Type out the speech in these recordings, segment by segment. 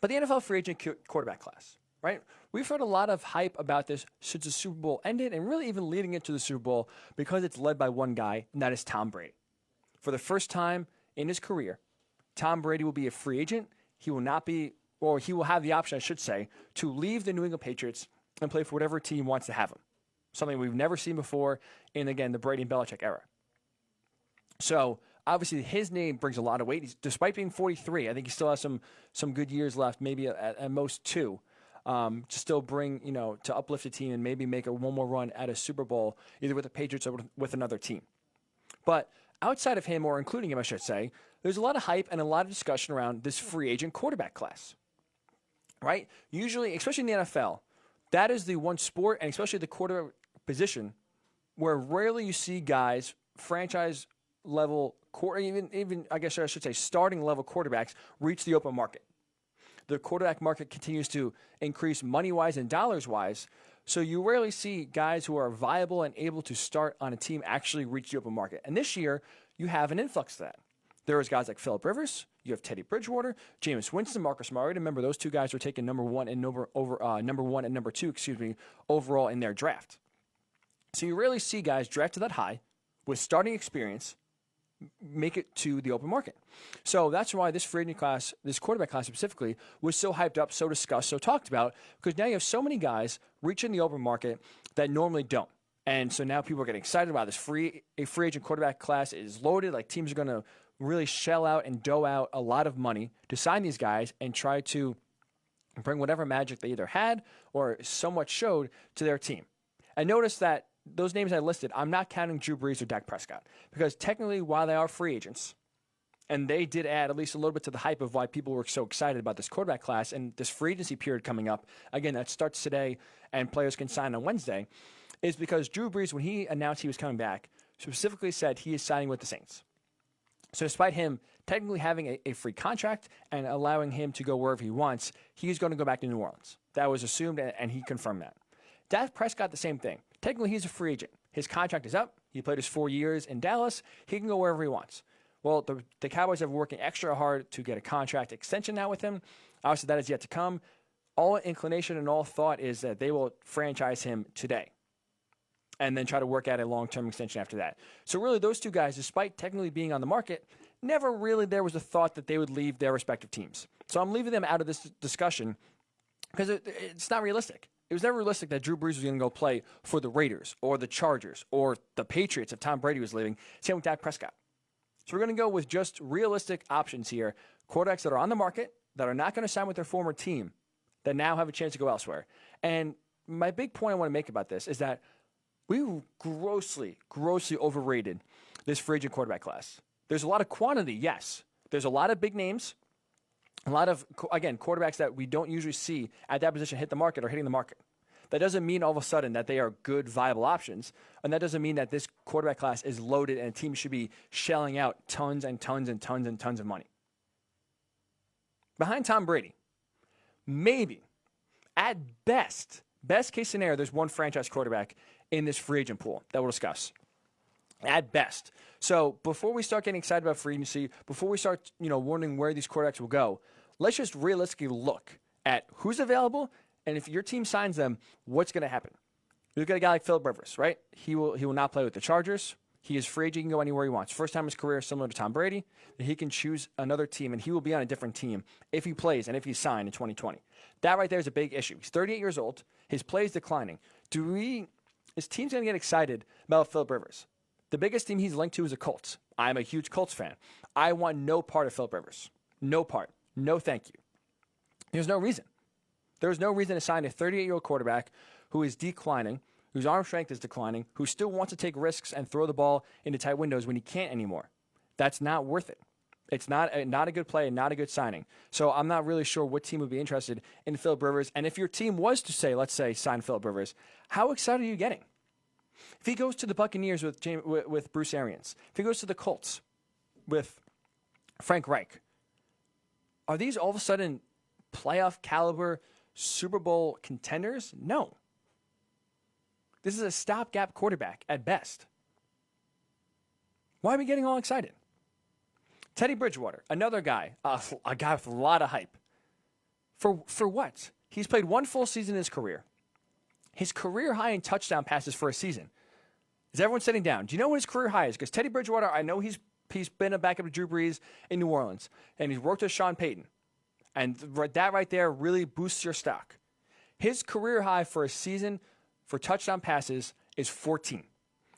But the NFL free agent quarterback class, right? We've heard a lot of hype about this since the Super Bowl ended and really even leading into the Super Bowl because it's led by one guy, and that is Tom Brady. For the first time in his career, Tom Brady will be a free agent. He will not be, or he will have the option, I should say, to leave the New England Patriots and play for whatever team wants to have him. Something we've never seen before in, again, the Brady and Belichick era. So, obviously, his name brings a lot of weight. Despite being 43, I think he still has some good years left, maybe at most 2, to still bring, to uplift the team and maybe make one more run at a Super Bowl, either with the Patriots or with another team. But outside of him, or including him, I should say, there's a lot of hype and a lot of discussion around this free agent quarterback class, right? Usually, especially in the NFL, that is the one sport, and especially the quarterback position, where rarely you see guys, franchise level, even I guess I should say starting level quarterbacks reach the open market. The quarterback market continues to increase money-wise and dollars-wise, so you rarely see guys who are viable and able to start on a team actually reach the open market. And this year, you have an influx to that. There is guys like Phillip Rivers, you have Teddy Bridgewater, Jameis Winston, Marcus Mariota. Remember, those two guys were taken number one and number two overall in their draft. So you rarely see guys drafted that high with starting experience make it to the open market. So that's why this free agent class, this quarterback class specifically, was so hyped up, so discussed, so talked about, because now you have so many guys reaching the open market that normally don't. And so now people are getting excited about this. A free agent quarterback class is loaded. Like, teams are going to really shell out and dough out a lot of money to sign these guys and try to bring whatever magic they either had or somewhat showed to their team. And notice that those names I listed, I'm not counting Drew Brees or Dak Prescott, because technically, while they are free agents, and they did add at least a little bit to the hype of why people were so excited about this quarterback class and this free agency period coming up, again, that starts today and players can sign on Wednesday, is because Drew Brees, when he announced he was coming back, specifically said he is signing with the Saints. So despite him technically having a free contract and allowing him to go wherever he wants, he's going to go back to New Orleans. That was assumed, and he confirmed that. Dak Prescott, the same thing. Technically, he's a free agent. His contract is up. He played his 4 years in Dallas. He can go wherever he wants. Well, the Cowboys are working extra hard to get a contract extension now with him. Obviously, that is yet to come. All inclination and all thought is that they will franchise him today and then try to work out a long-term extension after that. So really, those two guys, despite technically being on the market, never really there was a thought that they would leave their respective teams. So I'm leaving them out of this discussion because it's not realistic. It was never realistic that Drew Brees was going to go play for the Raiders or the Chargers or the Patriots if Tom Brady was leaving. Same with Dak Prescott. So we're going to go with just realistic options here. Quarterbacks that are on the market, that are not going to sign with their former team, that now have a chance to go elsewhere. And my big point I want to make about this is that we grossly overrated this free agent quarterback class. There's a lot of quantity, yes. There's a lot of big names. A lot of, again, quarterbacks that we don't usually see at that position hit the market or hitting the market. That doesn't mean all of a sudden that they are good, viable options. And that doesn't mean that this quarterback class is loaded and a team should be shelling out tons and tons and tons and tons of money. Behind Tom Brady, maybe, at best case scenario, there's one franchise quarterback in this free agent pool that we'll discuss. At best. So before we start getting excited about free agency, before we start, wondering where these quarterbacks will go, let's just realistically look at who's available, and if your team signs them, what's going to happen. You look at a guy like Phillip Rivers, right? He will not play with the Chargers. He is free agent. He can go anywhere he wants. First time in his career, similar to Tom Brady, that he can choose another team, and he will be on a different team if he plays and if he's signed in 2020. That right there is a big issue. He's 38 years old. His play is declining. His team's going to get excited about Phillip Rivers? The biggest team he's linked to is the Colts. I'm a huge Colts fan. I want no part of Phillip Rivers. No part. No thank you. There's no reason. There's no reason to sign a 38-year-old quarterback who is declining, whose arm strength is declining, who still wants to take risks and throw the ball into tight windows when he can't anymore. That's not worth it. It's not a good play and not a good signing. So I'm not really sure what team would be interested in Phillip Rivers. And if your team was to say, let's say, sign Phillip Rivers, how excited are you getting? If he goes to the Buccaneers with Bruce Arians, if he goes to the Colts with Frank Reich, are these all of a sudden playoff caliber Super Bowl contenders? No. This is a stopgap quarterback at best. Why are we getting all excited? Teddy Bridgewater, another guy, a guy with a lot of hype. For what? He's played one full season in his career. His career high in touchdown passes for a season. Is everyone sitting down? Do you know what his career high is? Because Teddy Bridgewater, I know he's been a backup to Drew Brees in New Orleans, and he's worked with Sean Payton. And that right there really boosts your stock. His career high for a season for touchdown passes is 14.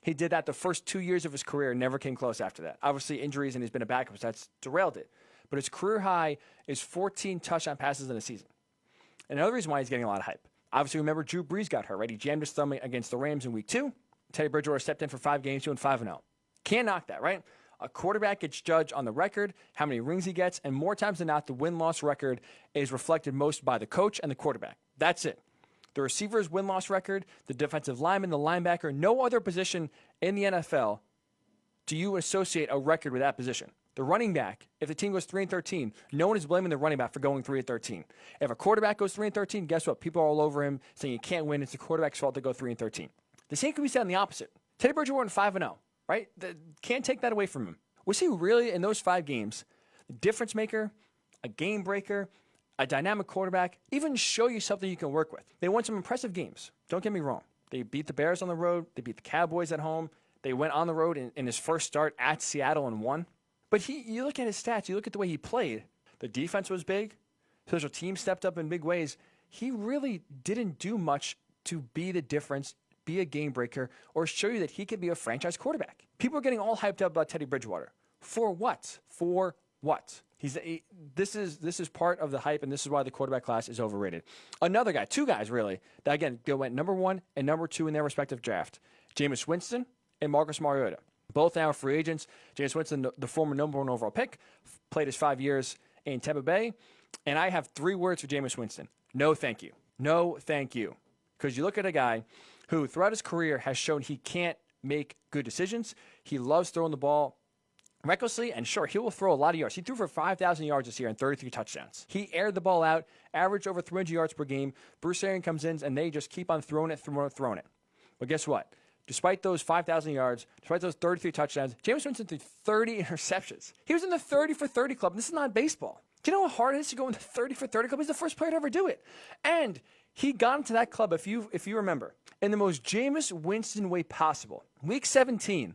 He did that the first 2 years of his career and never came close after that. Obviously, injuries, and he's been a backup, so that's derailed it. But his career high is 14 touchdown passes in a season. Another reason why he's getting a lot of hype. Obviously, remember Drew Brees got hurt, right? He jammed his thumb against the Rams in week 2. Teddy Bridgewater stepped in for 5 games, doing 5-0. Can't knock that, right? A quarterback gets judged on the record, how many rings he gets, and more times than not, the win-loss record is reflected most by the coach and the quarterback. That's it. The receiver's win-loss record, the defensive lineman, the linebacker, no other position in the NFL do you associate a record with that position. The running back, if the team goes 3-13, no one is blaming the running back for going 3-13. If a quarterback goes 3-13, guess what? People are all over him saying you can't win. It's the quarterback's fault to go 3-13. The same can be said on the opposite. Teddy Bridgewater went 5-0, right? Can't take that away from him. Was he really, in those 5 games, a difference maker, a game breaker, a dynamic quarterback, even show you something you can work with? They won some impressive games. Don't get me wrong. They beat the Bears on the road. They beat the Cowboys at home. They went on the road in his first start at Seattle and won. But you look at his stats, you look at the way he played. The defense was big. Special teams stepped up in big ways. He really didn't do much to be the difference, be a game breaker, or show you that he could be a franchise quarterback. People are getting all hyped up about Teddy Bridgewater. For what? For what? This is part of the hype, and this is why the quarterback class is overrated. Another guy, 2 guys really, that again went number 1 and number 2 in their respective draft. Jameis Winston and Marcus Mariota. Both now free agents. Jameis Winston, the former number 1 overall pick, played his 5 years in Tampa Bay. And I have 3 words for Jameis Winston. No, thank you. No, thank you. Because you look at a guy who throughout his career has shown he can't make good decisions. He loves throwing the ball recklessly, and sure, he will throw a lot of yards. He threw for 5,000 yards this year and 33 touchdowns. He aired the ball out, averaged over 300 yards per game. Bruce Arians comes in, and they just keep on throwing it. But guess what? Despite those 5,000 yards, despite those 33 touchdowns, Jameis Winston threw 30 interceptions. He was in the 30 for 30 club, and this is not baseball. Do you know how hard it is to go in the 30 for 30 club? He's the first player to ever do it. And he got into that club, if you remember, in the most Jameis Winston way possible. Week 17,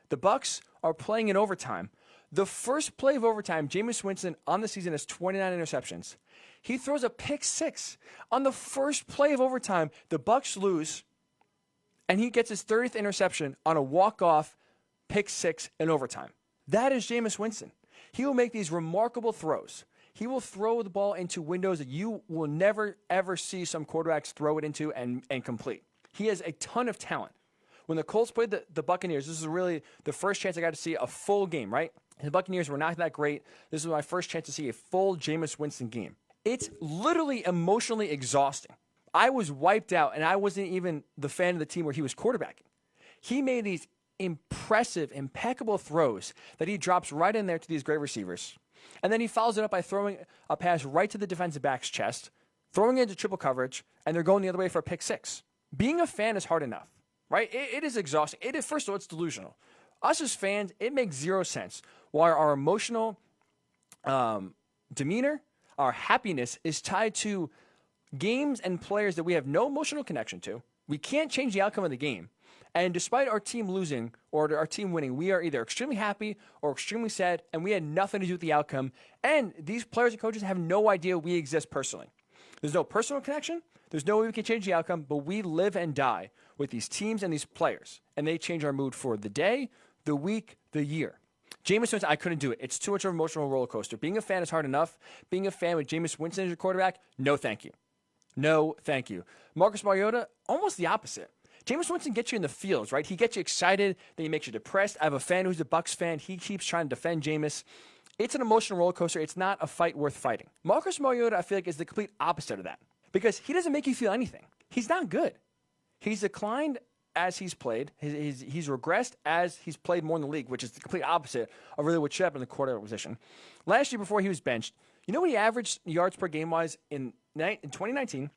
the Bucs are playing in overtime. The first play of overtime, Jameis Winston on the season has 29 interceptions. He throws a pick 6. On the first play of overtime, the Bucs lose, and he gets his 30th interception on a walk-off pick 6 in overtime. That is Jameis Winston. He will make these remarkable throws. He will throw the ball into windows that you will never, ever see some quarterbacks throw it into and complete. He has a ton of talent. When the Colts played the Buccaneers, this is really the first chance I got to see a full game, right? The Buccaneers were not that great. This was my first chance to see a full Jameis Winston game. It's literally emotionally exhausting. I was wiped out, and I wasn't even the fan of the team where he was quarterbacking. He made these impressive, impeccable throws that he drops right in there to these great receivers. And then he follows it up by throwing a pass right to the defensive back's chest, throwing it into triple coverage, and they're going the other way for a pick 6. Being a fan is hard enough, right? It is exhausting. First of all, it's delusional. Us as fans, it makes 0 sense why our emotional demeanor, our happiness is tied to games and players that we have no emotional connection to. We can't change the outcome of the game. And despite our team losing or our team winning, we are either extremely happy or extremely sad, and we had nothing to do with the outcome. And these players and coaches have no idea we exist personally. There's no personal connection. There's no way we can change the outcome, but we live and die with these teams and these players. And they change our mood for the day, the week, the year. Jameis Winston, I couldn't do it. It's too much of an emotional roller coaster. Being a fan is hard enough. Being a fan with Jameis Winston as your quarterback, no thank you. No thank you. Marcus Mariota, almost the opposite. Jameis Winston gets you in the fields, right? He gets you excited, then he makes you depressed. I have a fan who's a Bucs fan. He keeps trying to defend Jameis. It's an emotional roller coaster. It's not a fight worth fighting. Marcus Mariota, I feel like, is the complete opposite of that because he doesn't make you feel anything. He's not good. He's declined as he's played. He's regressed as he's played more in the league, which is the complete opposite of really what should happen in the quarterback position. Last year, before he was benched, you know what he averaged yards per game-wise in 2019?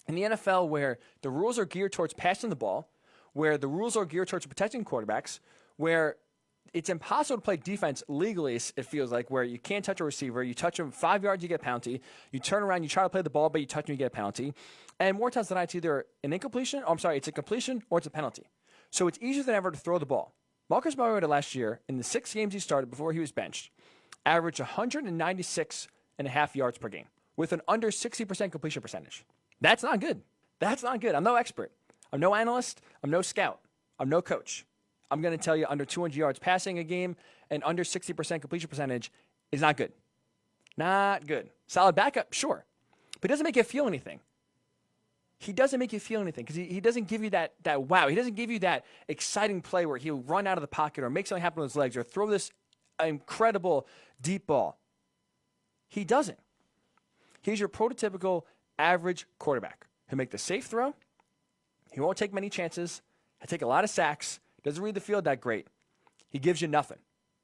In the NFL, where the rules are geared towards passing the ball, where the rules are geared towards protecting quarterbacks, where it's impossible to play defense legally, it feels like, where you can't touch a receiver. You touch him 5 yards, you get a penalty. You turn around, you try to play the ball, but you touch him, you get a penalty. And more times than not, it's either an incompletion, it's a completion or it's a penalty. So it's easier than ever to throw the ball. Marcus Mariota last year, in the 6 games he started before he was benched, averaged 196.5 yards per game with an under 60% completion percentage. That's not good. That's not good. I'm no expert. I'm no analyst. I'm no scout. I'm no coach. I'm going to tell you under 200 yards passing a game and under 60% completion percentage is not good. Not good. Solid backup, sure. But it doesn't make you feel anything. He doesn't make you feel anything because he doesn't give you that wow. He doesn't give you that exciting play where he'll run out of the pocket or make something happen with his legs or throw this incredible deep ball. He doesn't. He's your prototypical average quarterback. He'll make the safe throw. He won't take many chances. He'll take a lot of sacks. Doesn't read the field that great. He gives you nothing.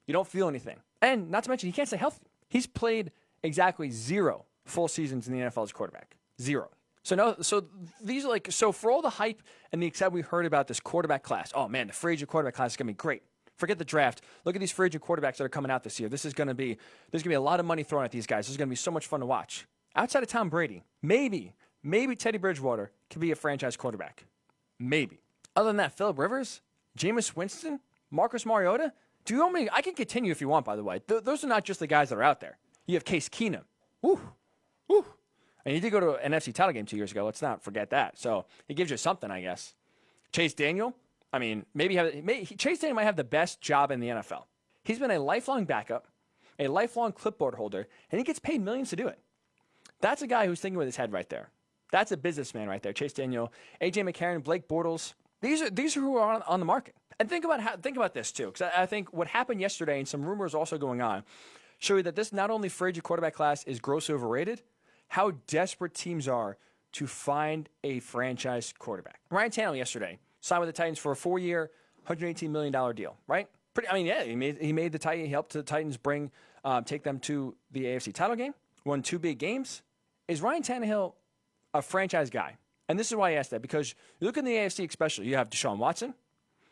You don't feel anything. And not to mention, he can't stay healthy. He's played exactly 0 full seasons in the NFL as a quarterback. 0. So these are so for all the hype and the excitement we heard about this quarterback class, oh man, the free agent quarterback class is going to be great. Forget the draft. Look at these free agent quarterbacks that are coming out this year. There's going to be a lot of money thrown at these guys. This is going to be so much fun to watch. Outside of Tom Brady, maybe Teddy Bridgewater can be a franchise quarterback. Maybe. Other than that, Phillip Rivers, Jameis Winston, Marcus Mariota. Do you want me? I can continue if you want, by the way. Those are not just the guys that are out there. You have Case Keenum. Woo. And he did go to an NFC title game 2 years ago. Let's not forget that. So he gives you something, I guess. Chase Daniel. I mean, Chase Daniel might have the best job in the NFL. He's been a lifelong backup, a lifelong clipboard holder, and he gets paid millions to do it. That's a guy who's thinking with his head right there. That's a businessman right there. Chase Daniel, A.J. McCarron, Blake Bortles. These are who are on the market. And think about this too, because I think what happened yesterday and some rumors also going on show you that this not only free agent quarterback class is grossly overrated, how desperate teams are to find a franchise quarterback. Ryan Tannehill yesterday signed with the Titans for a 4-year, $118 million deal, right? He made the Titans. He helped the Titans take them to the AFC title game, won 2 big games. Is Ryan Tannehill a franchise guy? And this is why I asked that, because you look in the AFC especially, you have Deshaun Watson,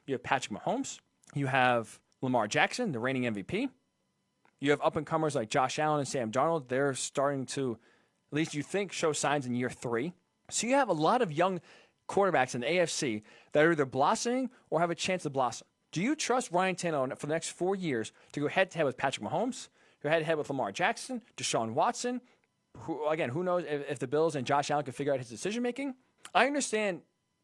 you have Patrick Mahomes, you have Lamar Jackson, the reigning MVP. You have up-and-comers like Josh Allen and Sam Darnold. They're starting to, at least you think, show signs in year 3. So you have a lot of young quarterbacks in the AFC that are either blossoming or have a chance to blossom. Do you trust Ryan Tannehill for the next 4 years to go head-to-head with Patrick Mahomes, go head-to-head with Lamar Jackson, Deshaun Watson? Who knows if the Bills and Josh Allen can figure out his decision-making? I understand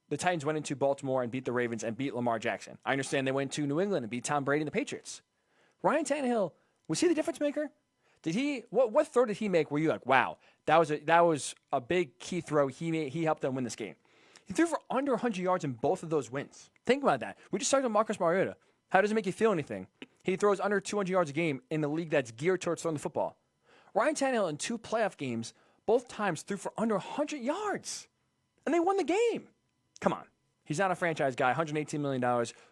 the Titans went into Baltimore and beat the Ravens and beat Lamar Jackson. I understand they went to New England and beat Tom Brady and the Patriots. Ryan Tannehill, was he the difference maker? What throw did he make where you like, wow, that was a big key throw he helped them win this game? He threw for under 100 yards in both of those wins. Think about that. We just talked about Marcus Mariota. How does it make you feel anything? He throws under 200 yards a game in the league that's geared towards throwing the football. Ryan Tannehill in 2 playoff games, both times threw for under 100 yards. And they won the game. Come on. He's not a franchise guy. $118 million.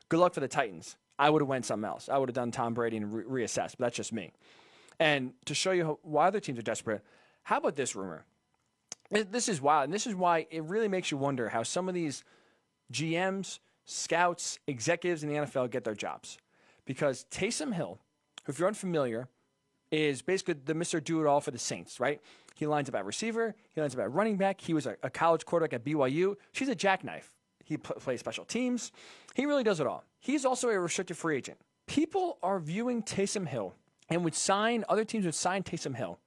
Good luck for the Titans. I would have went something else. I would have done Tom Brady and reassessed, but that's just me. And to show you why other teams are desperate, how about this rumor? This is wild, and this is why it really makes you wonder how some of these GMs, scouts, executives in the NFL get their jobs. Because Taysom Hill, who, if you're unfamiliar, is basically the Mr. Do-It-All for the Saints, right? He lines up at receiver. He lines up at running back. He was a college quarterback at BYU. She's a jackknife. He plays special teams. He really does it all. He's also a restricted free agent. People are viewing Taysom Hill and other teams would sign Taysom Hill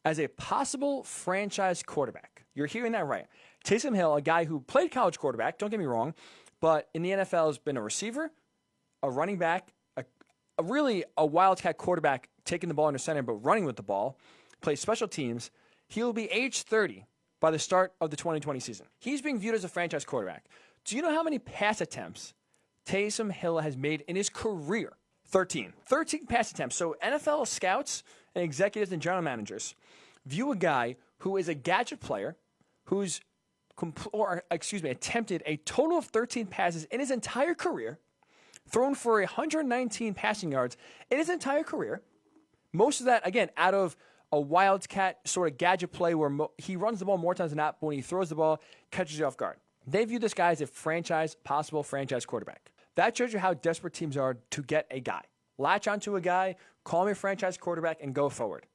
as a possible franchise quarterback. You're hearing that right. Taysom Hill, a guy who played college quarterback, don't get me wrong, but in the NFL has been a receiver, a running back, a wildcat quarterback taking the ball under center but running with the ball, plays special teams. He will be age 30 by the start of the 2020 season. He's being viewed as a franchise quarterback. Do you know how many pass attempts Taysom Hill has made in his career? 13. 13 pass attempts. So NFL scouts and executives and general managers view a guy who is a gadget player who's attempted a total of 13 passes in his entire career, thrown for 119 passing yards in his entire career. Most of that, again, out of a wildcat sort of gadget play where he runs the ball more times than not, but when he throws the ball, catches you off guard. They view this guy as a possible franchise quarterback. That shows you how desperate teams are to get a guy. Latch onto a guy, call him your franchise quarterback, and go forward.